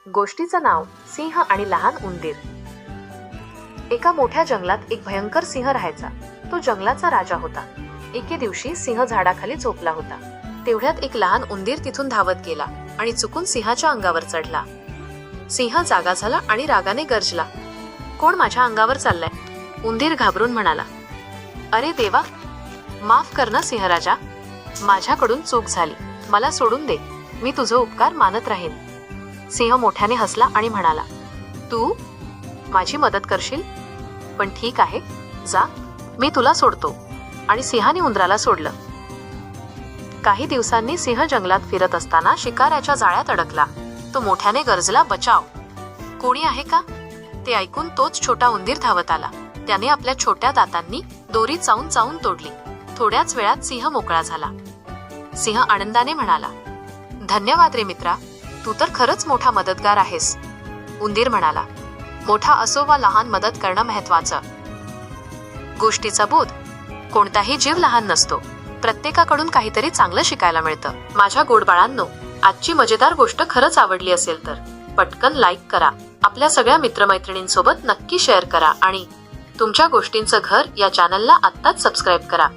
गोष्टीचं नाव सिंह आणि लहान उंदीर। एका मोठ्या जंगलात एक भयंकर सिंह राहायचा। तो जंगलाचा राजा होता। एके दिवशी सिंह झाडाखाली झोपला होता। तेवढ्यात एक लहान उंदीर तिथून धावत गेला आणि चुकून सिंहाच्या अंगावर चढला। सिंह जागा झाला आणि रागाने गर्जला, कोण माझ्या अंगावर चाललाय? उंदीर घाबरून म्हणाला, अरे देवा, माफ कर ना सिंहराजा, माझ्याकडून चूक झाली, मला सोडून दे, मी तुझे उपकार मानत राहीन। सिंह मोठ्याने हसला आणि म्हणाला, तू माझी मदत करशील? पण ठीक आहे, जा, मी तुला सोडतो। आणि सिंहाने उंदराला सोडलं। काही दिवसांनी सिंह जंगलात फिरत असताना शिकाऱ्याच्या जाळ्यात अडकला। तो मोठ्याने गरजला, बचाव, कोणी आहे का? ते ऐकून तोच छोटा उंदीर धावत आला। त्याने आपल्या छोट्या दातांनी दोरी चावून चावून तोडली। थोड्याच वेळात सिंह मोकळा झाला। सिंह आनंदाने म्हणाला, धन्यवाद रे मित्रा, तू तर खरंच मोठा मदतगार आहेस। उंदीर म्हणाला, मोठा असो वा लहान, मदत करणं महत्वाचं। गोष्टीचा बोध, कोणताही जीव लहान नसतो, प्रत्येकाकडून काहीतरी चांगलं शिकायला मिळतं। माझ्या गोडबाळांनो, आजची मजेदार गोष्ट खरंच आवडली असेल तर पटकन लाईक करा, आपल्या सगळ्या मित्रमैत्रिणींसोबत नक्की शेअर करा आणि तुमच्या गोष्टींचं घर या चॅनलला आत्ताच सबस्क्राईब करा।